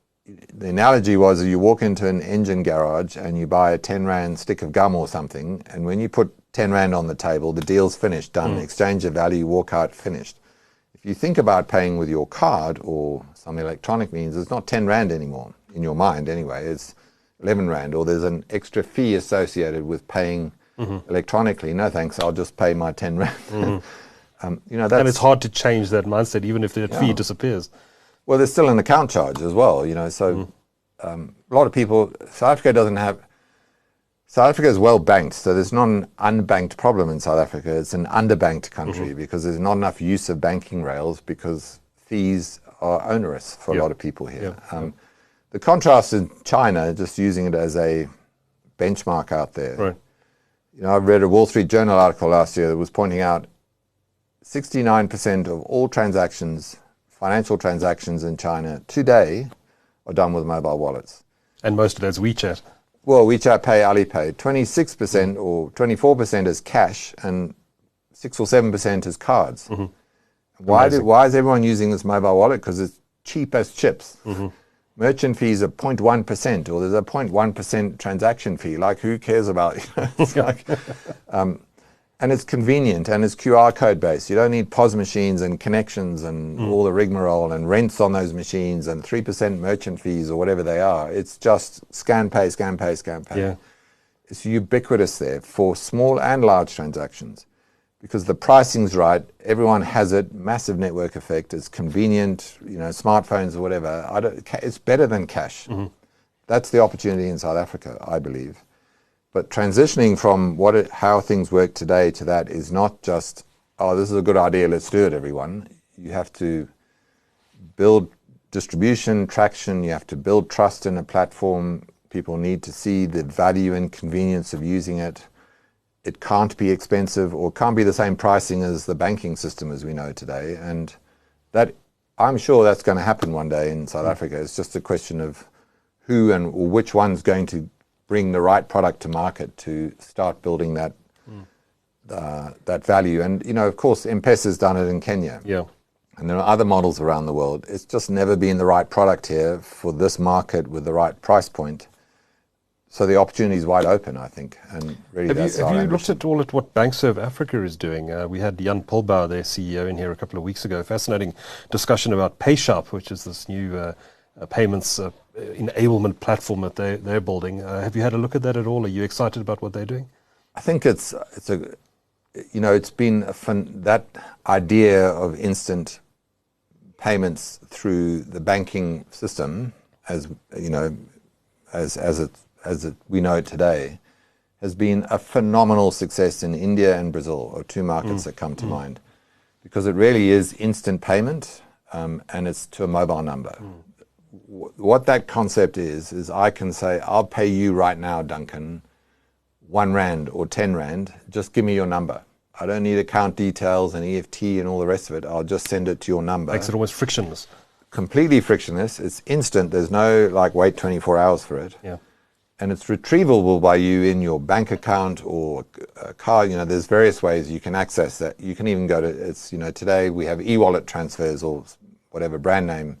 the analogy was you walk into an engine garage and you buy a 10 Rand stick of gum or something, and when you put 10 Rand on the table, the deal's finished, done, exchange of value, walk out, finished. If you think about paying with your card or some electronic means, it's not 10 Rand anymore, in your mind anyway, it's 11 Rand, or there's an extra fee associated with paying electronically. No thanks, I'll just pay my 10 Rand. And it's hard to change that mindset, even if that fee disappears. Well, there's still an account charge as well, so a lot of people, South Africa is well banked, so there's not an unbanked problem in South Africa. It's an underbanked country because there's not enough use of banking rails because fees are onerous for a lot of people here. The contrast in China, just using it as a benchmark out there. Right. I read a Wall Street Journal article last year that was pointing out 69% of all financial transactions in China today are done with mobile wallets. And most of that's WeChat. Well, WeChat Pay, Alipay, 26% or 24% is cash and 6 or 7% is cards. Why is everyone using this mobile wallet? Because it's cheap as chips. Merchant fees are 0.1%, or there's a 0.1% transaction fee. Like, who cares about it? And it's convenient and it's QR code based. You don't need POS machines and connections and all the rigmarole and rents on those machines and 3% merchant fees or whatever they are. It's just scan, pay, scan, pay, scan, pay. Yeah. It's ubiquitous there for small and large transactions because the pricing's right. Everyone has it. Massive network effect. It's convenient. Smartphones or whatever. It's better than cash. That's the opportunity in South Africa, I believe. But transitioning from how things work today to that is not just, this is a good idea, let's do it, everyone. You have to build distribution, traction, you have to build trust in a platform. People need to see the value and convenience of using it. It can't be expensive or can't be the same pricing as the banking system as we know today. And that, I'm sure that's going to happen one day in South Africa. It's just a question of who or which one's going to bring the right product to market to start building that value. And, of course, M-Pesa's done it in Kenya. Yeah. And there are other models around the world. It's just never been the right product here for this market with the right price point. So the opportunity is wide open, I think. And really have you looked at what BankServe Africa is doing? We had Jan Polbauer, their CEO, in here a couple of weeks ago. Fascinating discussion about PayShop, which is this new payments enablement platform that they're building. Have you had a look at that at all? Are you excited about what they're doing? I think it's been that idea of instant payments through the banking system, as we know it today, has been a phenomenal success in India and Brazil, or two markets that come to mind, because it really is instant payment, and it's to a mobile number. What that concept is I can say, I'll pay you right now, Duncan, 1 Rand or 10 Rand, just give me your number. I don't need account details and EFT and all the rest of it. I'll just send it to your number. Makes it almost frictionless. Completely frictionless. It's instant. There's no like wait 24 hours for it. Yeah. And it's retrievable by you in your bank account or a car. You know, there's various ways you can access that. You can even go to, it's, you know, today we have e-wallet transfers or whatever brand name.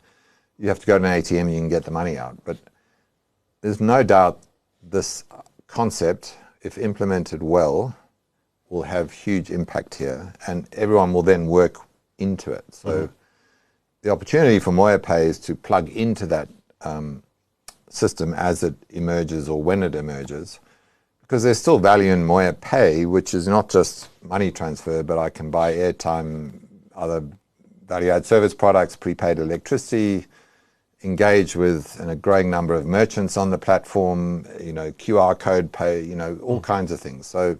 You have to go to an ATM and you can get the money out. But there's no doubt this concept, if implemented well, will have huge impact here, and everyone will then work into it. So the opportunity for MoyaPay is to plug into that system as it emerges or when it emerges, because there's still value in MoyaPay, which is not just money transfer, but I can buy airtime, other value-add service products, prepaid electricity, engage with a growing number of merchants on the platform, you know, QR code pay, you know, all kinds of things. So,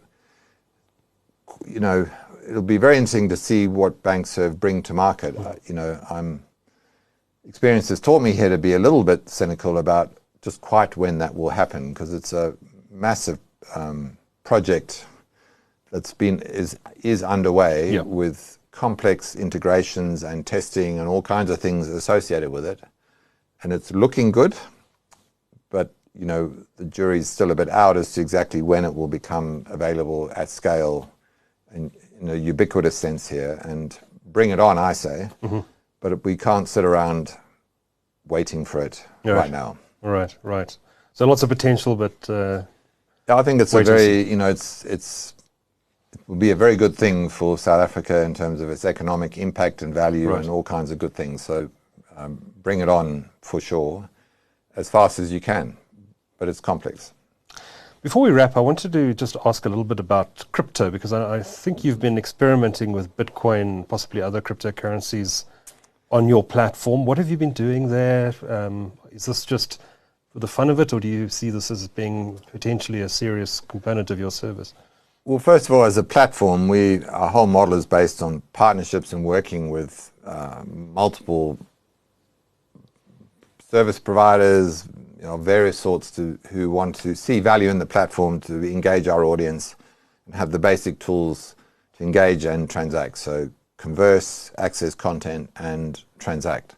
you know, it'll be very interesting to see what banks bring to market. You know, experience has taught me here to be a little bit cynical about just quite when that will happen, because it's a massive project that's is underway with complex integrations and testing and all kinds of things associated with it. And it's looking good, but you know, the jury's still a bit out as to exactly when it will become available at scale in a ubiquitous sense here. And bring it on, I say. But we can't sit around waiting for it right now. Right. So lots of potential, but I think it's a very, you know, it will be a very good thing for South Africa in terms of its economic impact and value and all kinds of good things. So bring it on for sure, as fast as you can, but it's complex. Before we wrap, I wanted to just ask a little bit about crypto, because I think you've been experimenting with Bitcoin, possibly other cryptocurrencies on your platform. What have you been doing there? Is this just for the fun of it, or do you see this as being potentially a serious component of your service? Well, first of all, as a platform, our whole model is based on partnerships and working with multiple service providers, you know, various sorts who want to see value in the platform to engage our audience and have the basic tools to engage and transact. So converse, access content, and transact.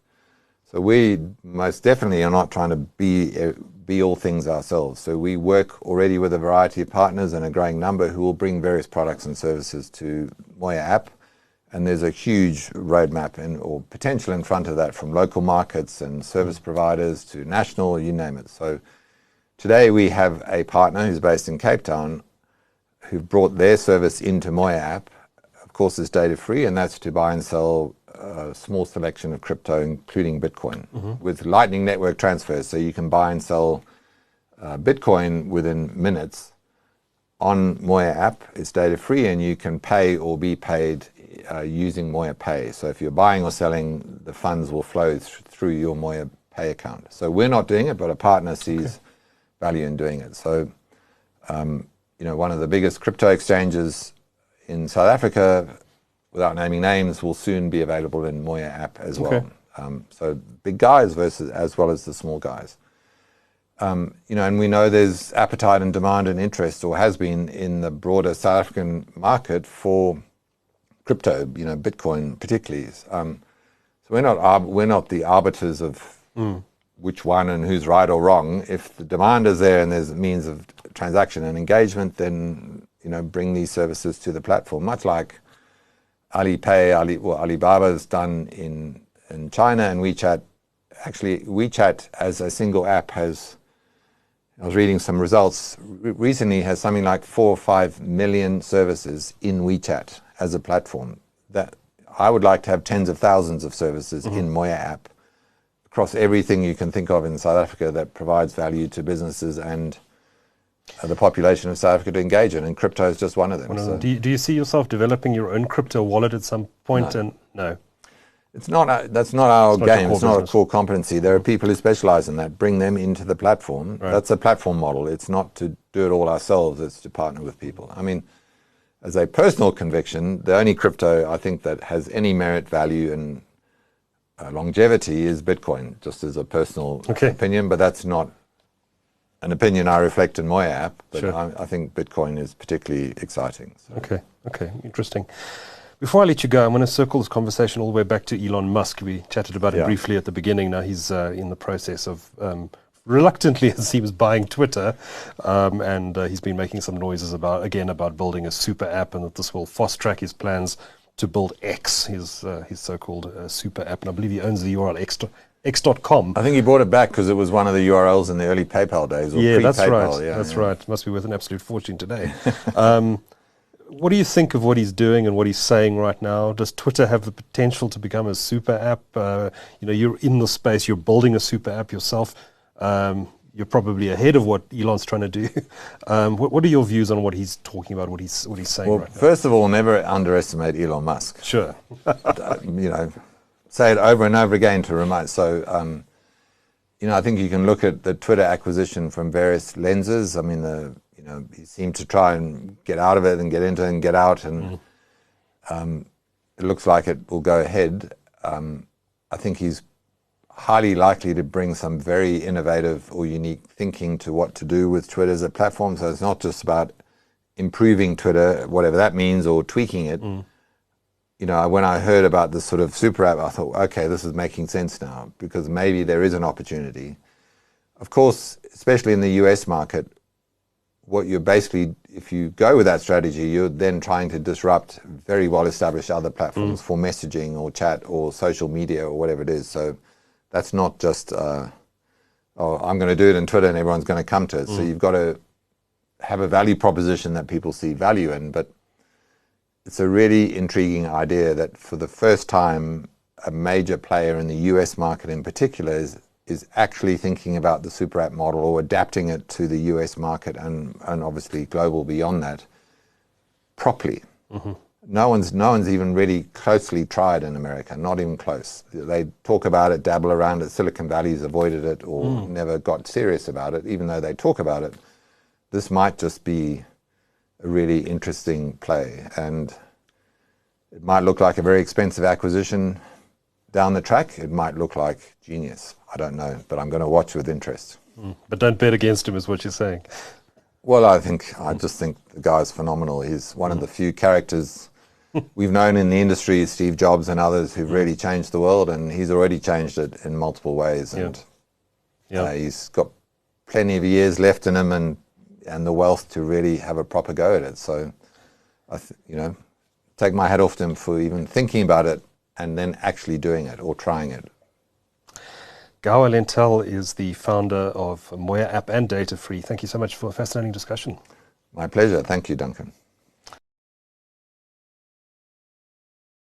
So we most definitely are not trying to be all things ourselves. So we work already with a variety of partners and a growing number who will bring various products and services to MoyaApp. And there's a huge roadmap or potential in front of that, from local markets and service providers to national, you name it. So today we have a partner who's based in Cape Town who've brought their service into MoyaApp. Of course, it's data free, and that's to buy and sell a small selection of crypto, including Bitcoin, with Lightning Network transfers. So you can buy and sell Bitcoin within minutes on MoyaApp. It's data free, and you can pay or be paid using MoyaPay. So if you're buying or selling, the funds will flow through your MoyaPay account. So we're not doing it, but a partner sees value in doing it. So, you know, one of the biggest crypto exchanges in South Africa, without naming names, will soon be available in MoyaApp as well. So big guys as well as the small guys. You know, and we know there's appetite and demand and interest, or has been, in the broader South African market for crypto, you know, Bitcoin particularly. So we're not the arbiters of which one and who's right or wrong. If the demand is there and there's a means of transaction and engagement, then, you know, bring these services to the platform. Much like Alipay, Alibaba's done in China, and WeChat. Actually, WeChat as a single app has, I was reading some results recently, has something like 4 or 5 million services in WeChat as a platform. That I would like to have tens of thousands of services in MoyaApp across everything you can think of in South Africa that provides value to businesses and the population of South Africa to engage in, and crypto is just one of them. So. Do you see yourself developing your own crypto wallet at some point? No. It's not. That's not our game. It's not a core competency. There are people who specialize in that. Bring them into the platform. Right. That's a platform model. It's not to do it all ourselves. It's to partner with people. I mean, as a personal conviction, the only crypto I think that has any merit, value, and longevity is Bitcoin, just as a personal opinion. But that's not an opinion I reflect in MoyaApp, but Sure. I think Bitcoin is particularly exciting. So. Okay, interesting. Before I let you go, I'm going to circle this conversation all the way back to Elon Musk. We chatted about him briefly at the beginning. Now he's in the process of, reluctantly it seems, buying Twitter, and he's been making some noises about building a super app, and that this will fast track his plans to build X, his so-called super app. And I believe he owns the URL x.com. I think he brought it back because it was one of the URLs in the early PayPal days. Or that's pre-PayPal. right. That's right. Must be worth an absolute fortune today. What do you think of what he's doing and what he's saying right now? Does Twitter have the potential to become a super app? You're in the space. You're building a super app yourself. You're probably ahead of what Elon's trying to do. What are your views on what he's talking about? What he's saying right now? First of all, never underestimate Elon Musk. Sure. Say it over and over again to remind. So, I think you can look at the Twitter acquisition from various lenses. I mean, he seemed to try and get out of it and get into it and get out, and it looks like it will go ahead. I think he's highly likely to bring some very innovative or unique thinking to what to do with Twitter as a platform. So it's not just about improving Twitter, whatever that means, or tweaking it. When I heard about this sort of super app, I thought, okay, this is making sense now, because maybe there is an opportunity. Of course, especially in the US market, what you're basically, if you go with that strategy, you're then trying to disrupt very well-established other platforms for messaging or chat or social media or whatever it is. So that's not just, I'm going to do it in Twitter and everyone's going to come to it. So you've got to have a value proposition that people see value in. But it's a really intriguing idea that for the first time, a major player in the US market in particular is actually thinking about the super app model or adapting it to the US market and obviously global beyond that properly. No one's even really closely tried in America, not even close. They talk about it, dabble around it. Silicon Valley's avoided it or never got serious about it, even though they talk about it. This might just be a really interesting play, and it might look like a very expensive acquisition down the track. It might look like genius. I don't know, but I'm going to watch with interest. But don't bet against him, is what you're saying. Well, I just think the guy's phenomenal. He's one of the few characters we've known in the industry, Steve Jobs and others, who've really changed the world, and he's already changed it in multiple ways. And he's got plenty of years left in him and the wealth to really have a proper go at it. So, take my hat off to him for even thinking about it and then actually doing it or trying it. Gour Lentell is the founder of MoyaApp and Data Free. Thank you so much for a fascinating discussion. My pleasure. Thank you, Duncan.